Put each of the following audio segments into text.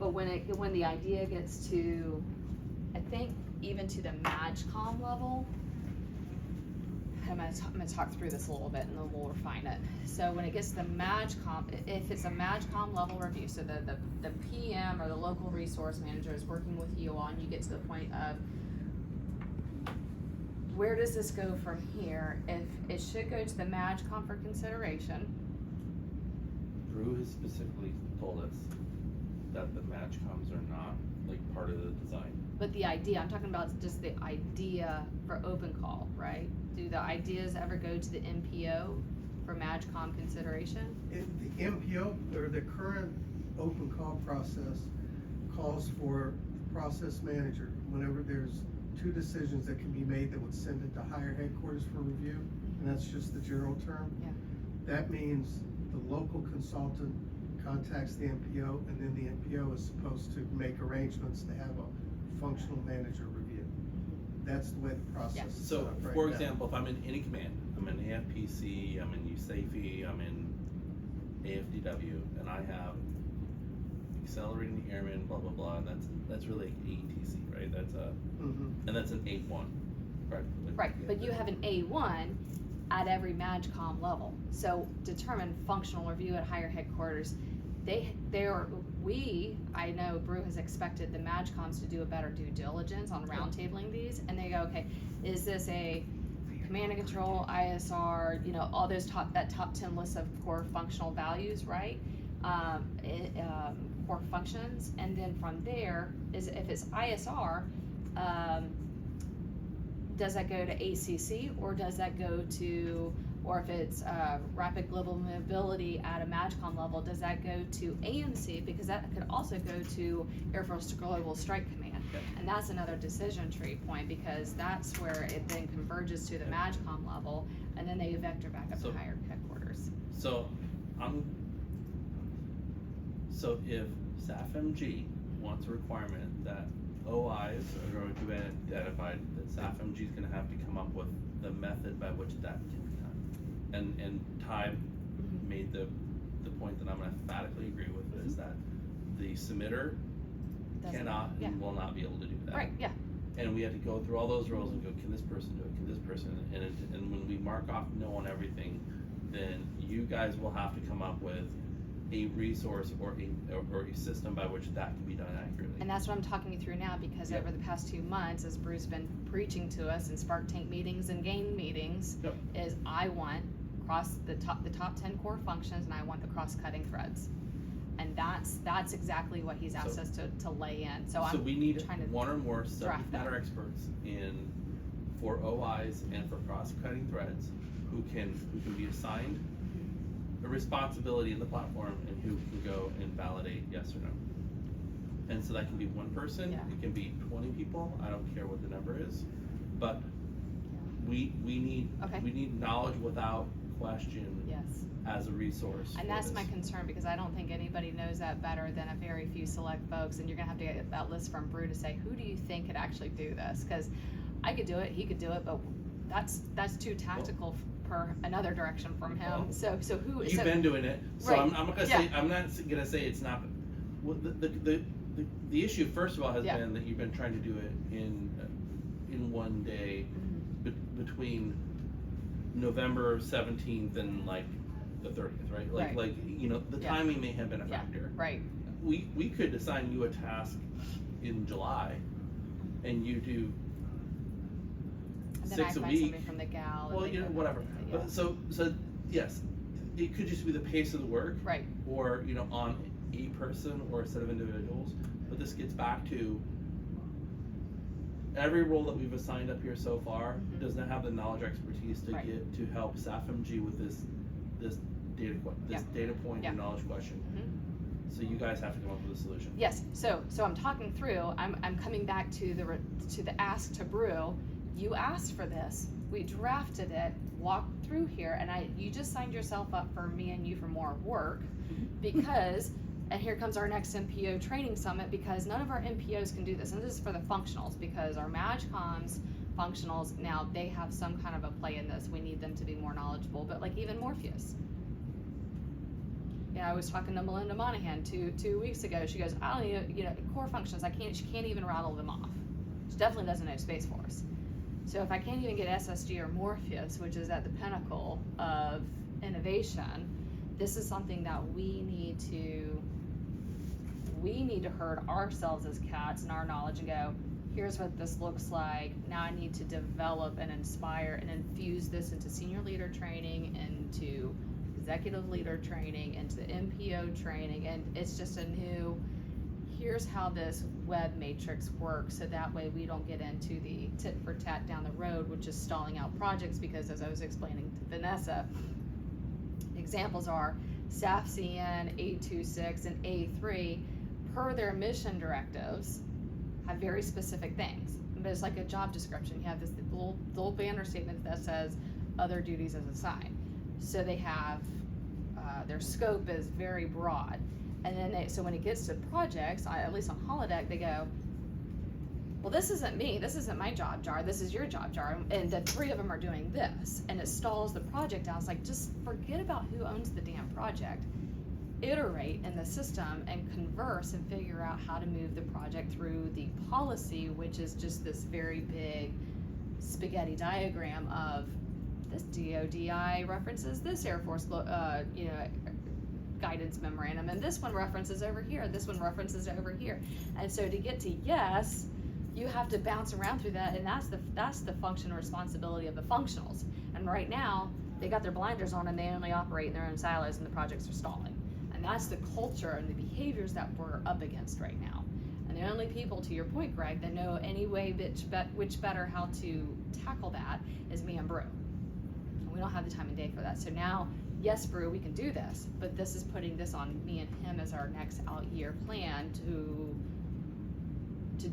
But when the idea gets to, I think even to the MAGCOM level, I'm gonna talk through this a little bit and then we'll refine it. So when it gets to the MAGCOM, if it's a MAGCOM level review, so the PM or the local resource manager is working with you on, you get to the point of where does this go from here? If it should go to the MAGCOM for consideration. Brew has specifically told us that the MAGCOMs are not like part of the design. But the idea, I'm talking about just the idea for open call, right? Do the ideas ever go to the MPO for MAGCOM consideration? The MPO, or the current open call process, calls for the process manager, whenever there's two decisions that can be made, that would send it to higher headquarters for review, and that's just the general term. Yeah. That means the local consultant contacts the MPO, and then the MPO is supposed to make arrangements to have a functional manager review. That's the way the process is set So, up right for now. example, if I'm in any command, I'm in AFPC, I'm in USAFE, I'm in AFDW, and I have accelerating airman, blah, blah, blah, and that's really AETC, right? That's a, Mhm. and that's an A1, right? Right, but you have an A1 at every MAGCOM level. So determine functional review at higher headquarters. I know Brew has expected the MAGCOMs to do a better due diligence on roundtabling these, and they go, okay, is this a command and control, ISR, all those top 10 lists of core functional values, right? Core functions, and then from there, if it's ISR, does that go to ACC, or does that go to, or if it's rapid global mobility at a MAGCOM level, does that go to AMC? Because that could also go to Air Force Global Strike Command. Yep. And that's another decision tree point, because that's where it then converges to the MAGCOM level, and then they vector back up to higher headquarters. So if SAFMG wants a requirement that OIs are going to be identified, that SAFMG is going to have to come up with the method by which that can be done. And Ty made the point that I'm going to emphatically agree with, is that the submitter cannot and will not be able to do that. Right, yeah. And we had to go through all those roles and go, can this person do it? Can this person? And when we mark off no on everything, then you guys will have to come up with a resource or a system by which that can be done accurately. And that's what I'm talking you through now, because over the past 2 months, as Bruce's been preaching to us in Spark Tank meetings and GAIN meetings, is I want the top 10 core functions, and I want the cross-cutting threads. And that's exactly what he's asked us to lay in. So we need trying to one or more subject draft matter experts for OIs and for cross-cutting threads who can be assigned a responsibility in the platform, and who can go and validate yes or no. And so that can be one person, it can be 20 people, I don't care what the number is, but we need knowledge without question as a resource. And that's my concern, because I don't think anybody knows that better than a very few select folks, and you're gonna have to get that list from Brew to say, who do you think could actually do this? Because I could do it, he could do it, but that's too tactical per another direction from him. So who is? You've been doing it, so right. I'm not gonna say it's not. Well, the issue, first of all, has been that you've been trying to do it in one day between November 17th and like the 30th, right? The timing may have been a factor. Right. We could assign you a task in July, and you do And then 6 I a find week. somebody from the gal. Well, whatever. But so yes, it could just be the pace of the work, Right. or on a person or a set of individuals. But this gets back to every role that we've assigned up here so far does not have the knowledge or expertise to get to help SAFMG with this data point and knowledge question. So you guys have to come up with a solution. Yes. So I'm talking through. I'm coming back to the ask to Brew. You asked for this. We drafted it, walked through here, and you just signed yourself up for me and you for more work, because, and here comes our next MPO training summit, because none of our MPOs can do this, and this is for the functionals, because our MAGCOMs functionals, now they have some kind of a play in this. We need them to be more knowledgeable, but like even Morpheus. know, I was talking to Melinda Monahan two weeks ago. She goes, I don't even, you know, core functions, she can't even rattle them off. She definitely doesn't know Space Force. So if I can't even get SSG or Morpheus, which is at the pinnacle of innovation, this is something that we need to herd ourselves as cats and our knowledge and go, here's what this looks like. Now I need to develop and inspire and infuse this into senior leader training, into executive leader training, into the MPO training, and it's just a new, here's how this web matrix works, so that way we don't get into the tit for tat down the road, which is stalling out projects, because as I was explaining to Vanessa, examples are SAFCN, 826, and A3, per their mission directives, have very specific things. But it's like a job description. You have this little banner statement that says other duties as assigned. So they have, their scope is very broad. And then so when it gets to projects, at least on Holodeck, they go, well, this isn't me, this isn't my job jar, this is your job jar, and the three of them are doing this, and it stalls the project out. It's like, just forget about who owns the damn project. Iterate in the system and converse and figure out how to move the project through the policy, which is just this very big spaghetti diagram of this DODI references this Air Force, guidance memorandum, and this one references over here, this one references over here. And so to get to yes, you have to bounce around through that, and that's the function and responsibility of the functionals. And right now, they got their blinders on and they only operate in their own silos, and the projects are stalling. And that's the culture and the behaviors that we're up against right now. And the only people, to your point, Greg, that know any way which better how to tackle that is me and Brew. And we don't have the time and day for that. So now, yes, Brew, we can do this, but this is putting this on me and him as our next out year plan to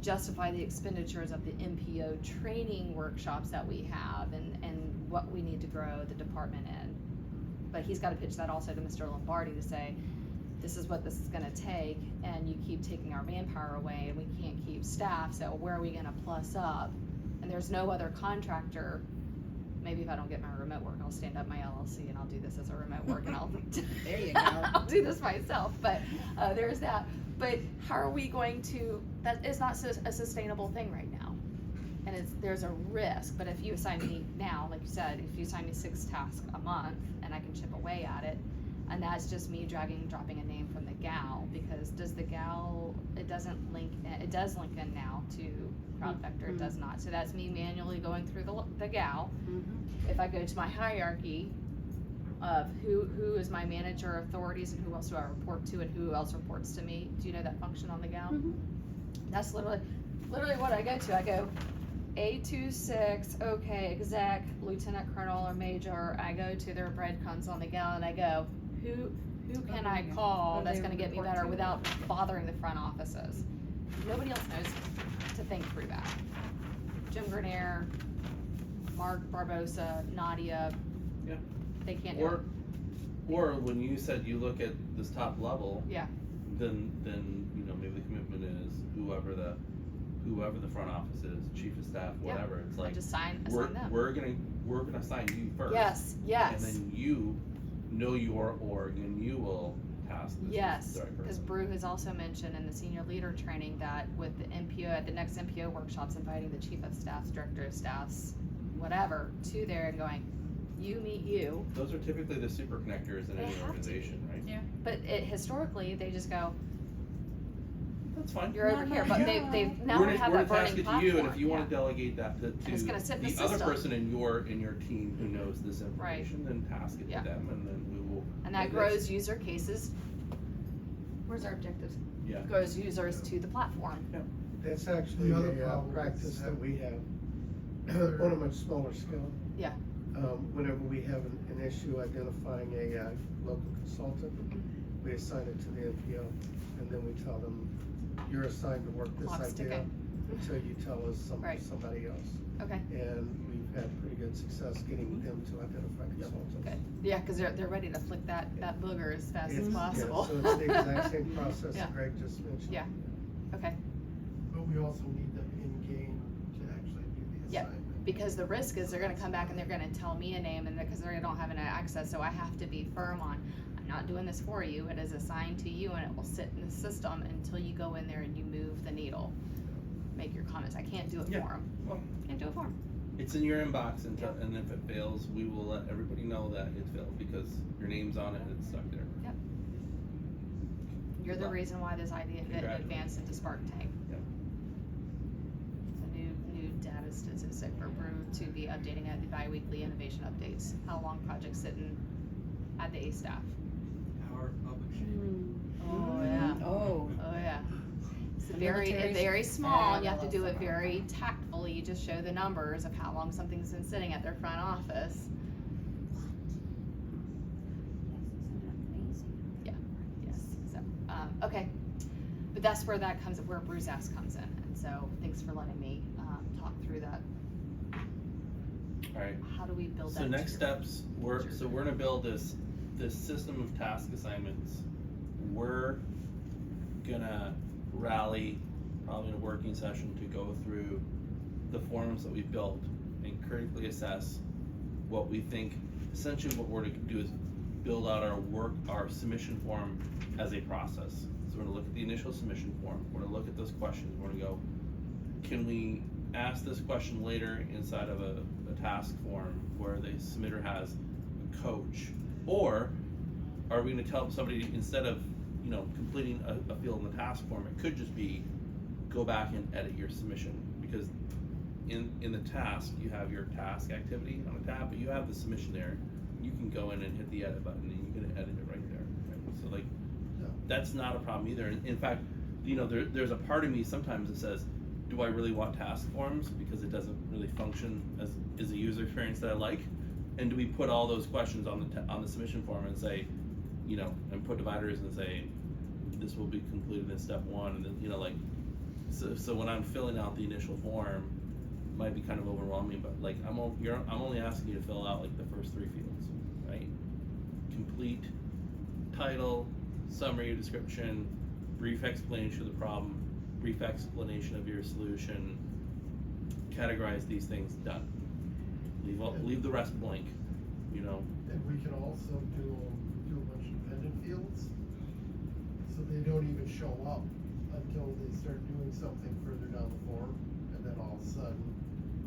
justify the expenditures of the MPO training workshops that we have and what we need to grow the department in. But he's got to pitch that also to Mr. Lombardi to say, this is what this is going to take, and you keep taking our manpower away, and we can't keep staff, so where are we going to plus up? And there's no other contractor. Maybe if I don't get my remote work, I'll stand up my LLC and I'll do this as a remote work, and I'll There you go. I'll do this myself. But there's that. But how are we going to? That is not a sustainable thing right now, and there's a risk. But if you assign me now, like you said, if you assign me 6 tasks a month, and I can chip away at it, and that's just me dropping a name from the GAL, because does the GAL, it doesn't link, it does link in now to CrowdVector, it does not. So that's me manually going through the GAL. If I go to my hierarchy of who is my manager authorities and who else do I report to and who else reports to me, do you know that function on the GAL? That's literally what I go to. I go A26, okay, exec, lieutenant colonel or major. I go to their breadcrumbs on the GAL and I go, who can I call that's going to get me better without bothering the front offices? Nobody else knows to think through that. Jim Grenier, Mark Barbosa, Nadia, Yeah. they can't do it. Or when you said you look at this top level, Yeah. then you know, maybe the commitment is whoever the front office is, chief of staff, whatever. It's like Just assign them. we're gonna assign you first. Yes. And then you know your org, and you will task this. Yes, the right because person. Brew has also mentioned in the senior leader training that with the MPO, at the next MPO workshops, inviting the chief of staffs, director of staffs, whatever, to there and going, you meet you. Those are typically the super connectors in They any have to organization, right? Yeah. But historically, they just go, That's fine. you're over here, but they've now we're we have gonna that task burning it to platform. you, and if you yeah. want to delegate that to it's gonna sit in the the other system. person in your team who knows this information, then task it Yeah. to them, and then we will. And that and grows user cases. Where's our objectives? Yeah. Grows users to the platform. That's actually The other a problem practice is that that we have on a much smaller scale. Yeah. Whenever we have an issue identifying a local consultant, we assign it to the NPO, and then we tell them, you're assigned to work this Clock's idea ticking. until you tell us Right. somebody else. Okay. And we've had pretty good success getting them to identify consultants. Good. Yeah, because they're ready to flick that booger as fast as It's- possible. Yeah, so it's the exact same process Yeah. that Greg just mentioned. Yeah. Okay. But we also need them in game to actually do the Yep. assignment. Because the risk is they're gonna come back and they're gonna tell me a name, and because they don't have an access, so I have to be firm on, not doing this for you, it is assigned to you and it will sit in the system until you go in there and you move the needle. Make your comments, I can't do it Yeah. for them, Well, can't do it for them. it's in your inbox, and if it fails, we will let everybody know that it failed, because your name's on it and it's stuck there. You're the Well, reason why this idea congratulations. advanced into Spark Tank. Yep. It's a new data statistic for Brew to be updating at the bi-weekly innovation updates. How long projects sitting at the A staff. Power of public shaming. Oh, yeah. Oh. Oh, yeah. It's The very, military's very small, and you have to do it fabulous. very tactfully, you just show the numbers of how long something's been sitting at their front office. Yes, so, okay. But that's where that comes, where Bruce Ask comes in, and so, thanks for letting me, talk through that. Alright, How do we build that? so into next your- steps, we're gonna build this system of task assignments. We're gonna rally, probably in a working session, to go through the forms that we've built and critically assess what we think. Essentially, what we're gonna do is build out our submission form as a process. So we're gonna look at the initial submission form, we're gonna look at those questions, we're gonna go, can we ask this question later inside of a task form where the submitter has a coach? Or are we gonna tell somebody, instead of, completing a field in the task form, it could just be, go back and edit your submission, because in the task, you have your task activity on the tab, but you have the submission there. You can go in and hit the edit button and you can edit it right there, right? So like, Yeah. that's not a problem either. In fact, there's a part of me sometimes that says, do I really want task forms? Because it doesn't really function as a user experience that I like. And do we put all those questions on the submission form and say, and put dividers and say, this will be completed in step one, and then, so when I'm filling out the initial form, it might be kind of overwhelming, but like, I'm only asking you to fill out like the first 3 fields, right? Complete title, summary, description, brief explanation of the problem, brief explanation of your solution, categorize these things, done. Leave the rest blank, And we can also do a bunch of dependent fields, so they don't even show up until they start doing something further down the form, and then all of a sudden,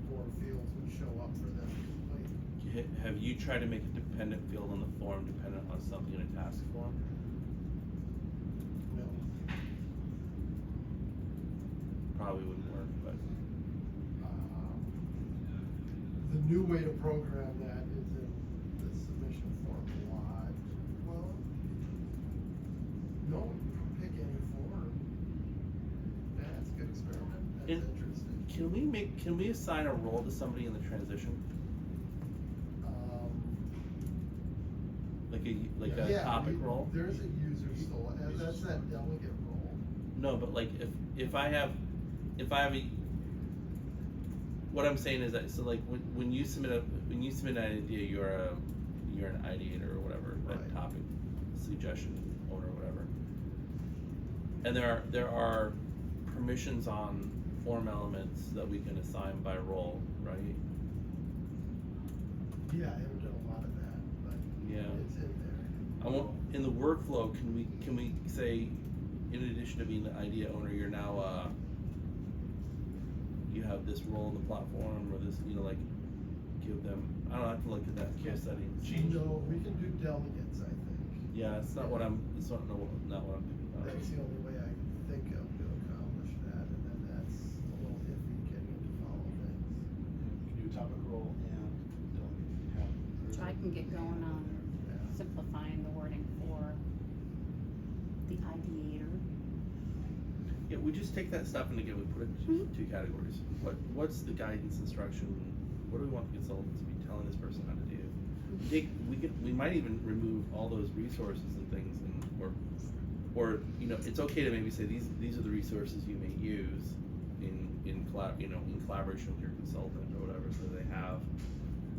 more fields would show up for them to complete. Have you tried to make a dependent field on the form dependent on something in a task form? No. Probably wouldn't work, but The new way to program that is in the submission form live. Well, no, you can pick any form. That's a good experiment. That's And- interesting. can we assign a role to somebody in the transition? Like a Yeah, topic role? There's a user still, and that's that delegate role. No, but like if I have what I'm saying is that, so like when you submit an idea, you're an ideator or whatever, Right. that topic suggestion owner or whatever. And there are permissions on form elements that we can assign by role, right? Yeah, I haven't done a lot of that, but Yeah. it's in there. I want, in the workflow, can we say, in addition to being the idea owner, you're now you have this role in the platform, or this, give them, I don't have to look at that case setting. No, we can do delegates, I think. Yeah, it's not what I'm thinking about. That's the only way I can think of to accomplish that, and then that's a little iffy getting into follow things. You can do topic role and delegate. So I can get going on Yeah. simplifying the wording for the ideator. Yeah, we just take that stuff and again, we put it into 2 categories. What's the guidance instruction? What do we want the consultant to be telling this person how to do? We might even remove all those resources and things, or it's okay to maybe say these are the resources you may use in collaboration with your consultant or whatever, so they have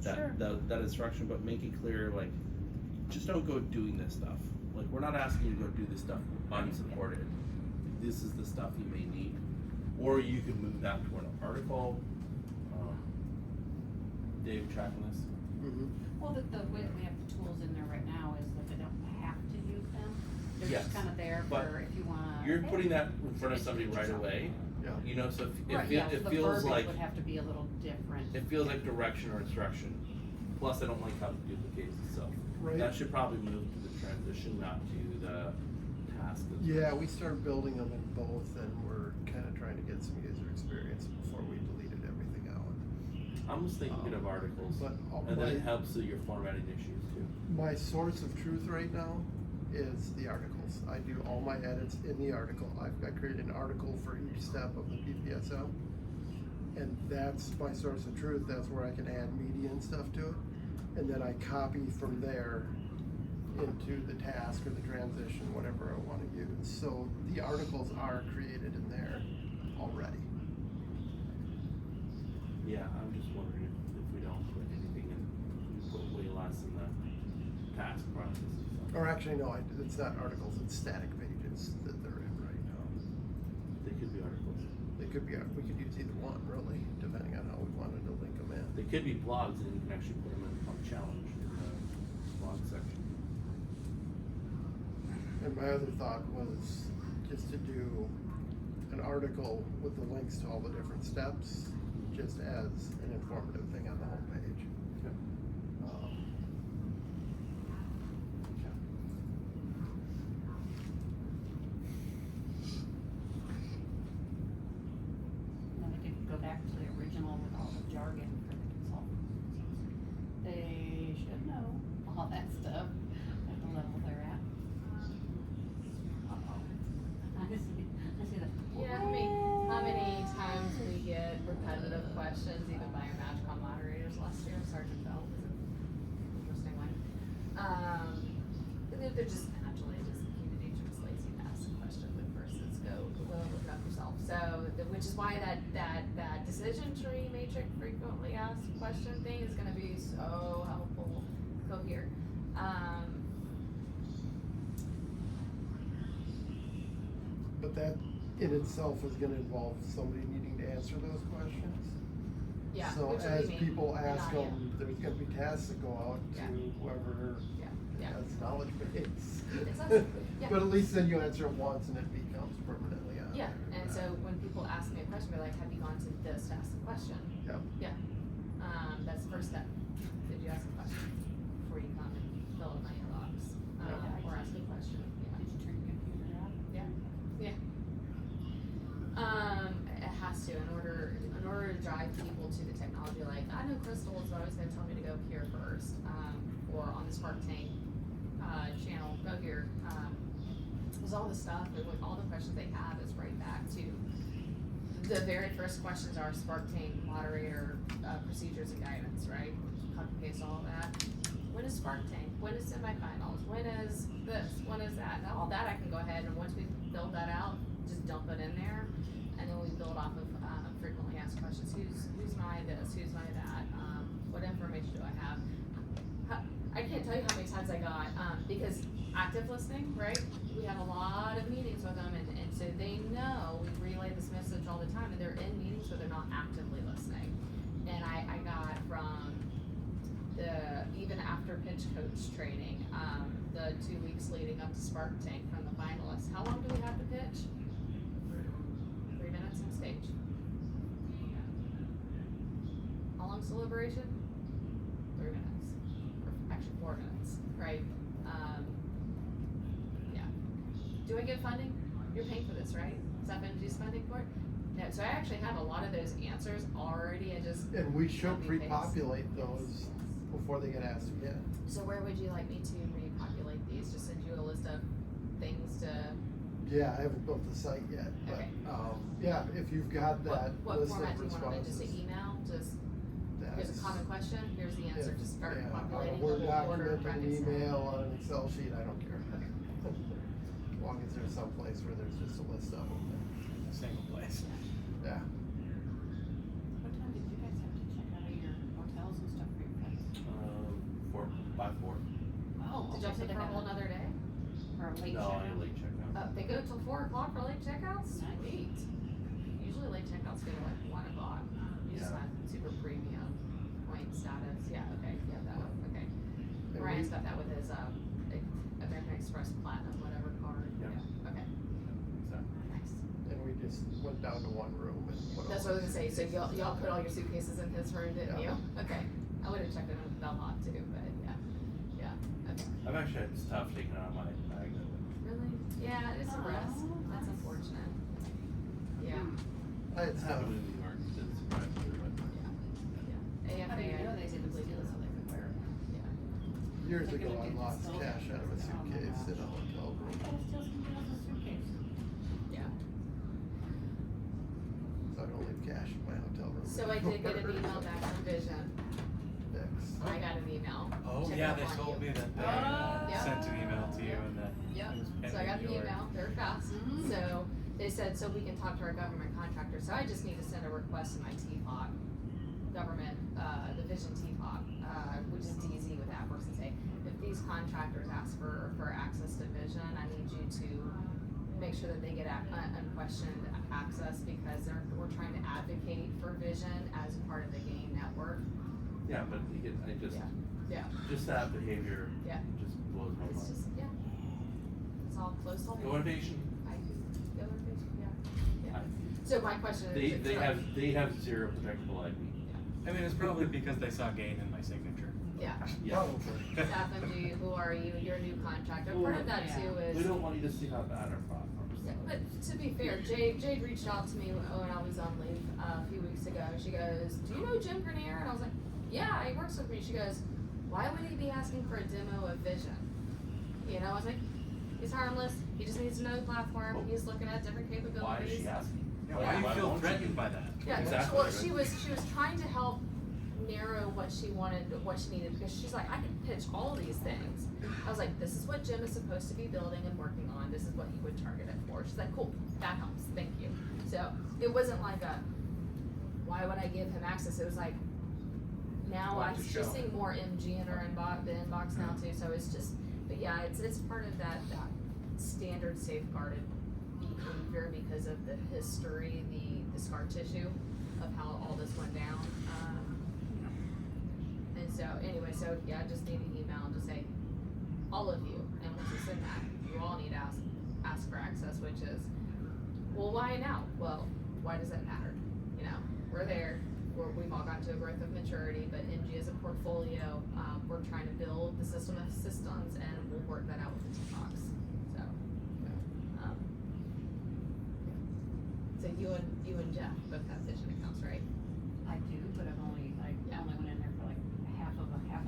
Sure. that instruction, but make it clear, like, just don't go doing this stuff. Like, we're not asking you to go do this stuff unsupported. This is the stuff you may need, or you can move that to an article. Dave, tracking this? Well, the way that we have the tools in there right now is that they don't have to use them. They're Yes, just kinda there but for if you wanna. You're putting that in front of somebody right away, Yeah. you know, so Right, yeah, so it the feels verbiage like, would have to be a little different. it feels like direction or instruction. Plus, I don't like how it duplicates itself. Right. That should probably move to the transition, not to the task. Yeah, we started building them in both, and we're kinda trying to get some user experience before we deleted everything out. I'm just thinking of articles, But and then it my, helps with your formatting issues too. my source of truth right now is the articles. I do all my edits in the article. I create an article for each step of the PPSM. And that's my source of truth. That's where I can add media and stuff to it. And then I copy from there into the task or the transition, whatever I wanna use. So the articles are created in there already. Yeah, I'm just wondering if we don't put anything in, we put way less in the task process and stuff. Or actually, no, it's not articles, it's static pages that they're in right now. They could be articles. They could be, we could use either one really, depending on how we wanted to link them in. They could be blogs, and you can actually put them in on challenge in the blog section. And my other thought was just to do an article with the links to all the different steps, just as an informative thing on the homepage. Okay. And then we could go back to the original with all the jargon for the consultants. They should know all that stuff at the level they're at. Uh-oh. I see that. Yeah, how many times we get repetitive questions, even by our MatchCom moderators last year, Sergeant Bell was an interesting one. They're just naturally, just human nature is lazy to ask a question, but versus go look it up yourself. So, which is why that decision tree matrix frequently asked question thing is gonna be so helpful. Go here. But that in itself is gonna involve somebody needing to answer those questions. Yeah, So which would as be me, people and ask not you. them, there's gonna be tasks that go out Yeah. to whoever Yeah. has knowledge base. It's us, yeah. But at least then you answer it once and it becomes permanently on Yeah, there. and so when people ask me a question, they're like, have you gone to this to ask the question? Yep. Yeah, that's the first step. Did you ask a question before you come and fill in my inbox? Or ask a question, yeah. Did you turn your computer off? Yeah. It has to, in order to drive people to the technology, like, I know Crystal is always gonna tell me to go here first, or on the Spark Tank, channel, go here. There's all the stuff, with all the questions they have is right back to, the very first questions are Spark Tank moderator, procedures and guidance, right? Copy paste all of that. When is Spark Tank? When is semifinals? When is this? When is that? And all that I can go ahead and once we build that out, just dump it in there. And then we build off of, frequently asked questions. Who's my this? Who's my that? What information do I have? I can't tell you how many times I got, because active listening, right? We have a lot of meetings with them and so they know we relay this message all the time and they're in meetings but they're not actively listening. And I got from even after pitch coach training, the 2 weeks leading up to Spark Tank from the finalists, how long do we have to pitch? 3 minutes on stage. How long's deliberation? 3 minutes, or actually 4 minutes, right? Yeah. Do I get funding? You're paying for this, right? Is that FNG's funding for it? No, so I actually have a lot of those answers already, I just. And we should copy paste. pre-populate those before they get asked again. So where would you like me to repopulate these? Just send you a list of things to, Yeah, I haven't built the site yet, but, Okay. yeah, if you've got that what list format of do you want them in? Just responses. an email, just, here's a that's- common question, here's the answer, if- just start yeah, populating on a Word the whole order of document, an brackets. email, on an Excel sheet, I don't care. As long as there's some place where there's just a list of them, Single place. yeah. What time did you guys have to check out of your hotels and stuff for your flights? 4 by 4. Oh, Did y'all take for a whole nother day? Or a late No, checkout? I late checkout. They go till 4 o'clock for late checkouts? Nice. Sweet. Usually late checkouts go to like 1 o'clock. You just Yeah. have super premium point status, yeah, okay, yeah, that one, okay. And Brian's got that with his, American Express Platinum, whatever card, Yeah. okay, Exactly. nice. And we just went down to one room and put all. That's what I was gonna say, so y'all put all your suitcases in his room, didn't you? Yeah. Okay, I would've checked it in Belmont too, but yeah, okay. I've actually had stuff taken out of my magnet. Really? Yeah, it's a risk, Oh, that's nice. unfortunate. Yeah, I had It's stuff, happened in New York, it didn't surprise me, but. yeah. How do you know AFA, they typically do this so they could wear it? years They're ago, gonna I do lost this cash out of a still. suitcase in a hotel room, Oh, still somebody else's suitcase. yeah. so I don't leave cash in my hotel room. So I did get an email back from Vision, Next. I got an email. Oh, checking yeah, up they on told you. me that they Yep. sent an email to you and that Yep, it was so I got pending the your. email, they were fast, Mhm. so they said, so we can talk to our government contractor, so I just need to send a request to my TPOC, government, the Vision TPOC, which is DZ with AppWorks, and say, if these contractors ask for access to Vision, I need you to make sure that they get unquestioned access, because we're trying to advocate for Vision as part of the game network. Yeah, but I just, Yeah. just that behavior Yeah. just blows my It's mind. just, yeah, it's all close to. Go innovation. Yeah. So my question is. They have zero protectable IP. I mean, it's probably because they saw gain in my signature. Yeah. Yeah. Staff MD, who are you? You're a new contractor. Part of that too is. We don't want you to see how bad our platform is. Yeah, but to be fair, Jade reached out to me when I was on leave a few weeks ago. She goes, "Do you know Jim Grenier?" And I was like, "Yeah, he works with me." She goes, "Why would he be asking for a demo of Vision?" You know, I was like, "He's harmless. He just needs to know the platform. He's looking at different capabilities." Why is she asking? Yeah, why do you Why feel won't threatened by that? Yeah, Exactly, well, right. she was trying to help narrow what she wanted, what she needed, because she's like, I can pitch all these things. I was like, this is what Jim is supposed to be building and working on, this is what he would target it for. She's like, cool, that helps, thank you. So, it wasn't like a, why would I give him access, it was like, now What to she's show. seeing more MG in her the inbox now too, so it's just, but yeah, it's part of that standard safeguarded behavior because of the history, the scar tissue of how all this went down. And so, anyway, so yeah, I just need an email and just say, all of you, and once you send that, you all need to ask for access, which is, well, why now? Well, why does that matter? You know, we're there, we've all gotten to a growth of maturity, but MG is a portfolio, we're trying to build the system of systems, and we'll work that out with the TPOCs, so. um, So you and Jeff both have Vision accounts, right? I do, but I only went in there for like half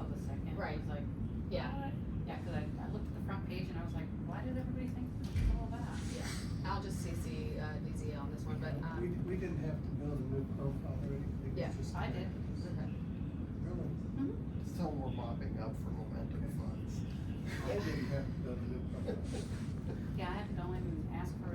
of a second. Right. I was like, Yeah. what? Yeah, cause I looked at the front page and I was like, why did everybody think this was all that? Yeah, I'll just CC DZ on this one, but, We didn't have to build a new profile or anything. Yeah, it's just- I did. okay. Really? Just tell them we're mopping up for momentum funds. I didn't have to build a new profile. Yeah, I had to go in and ask for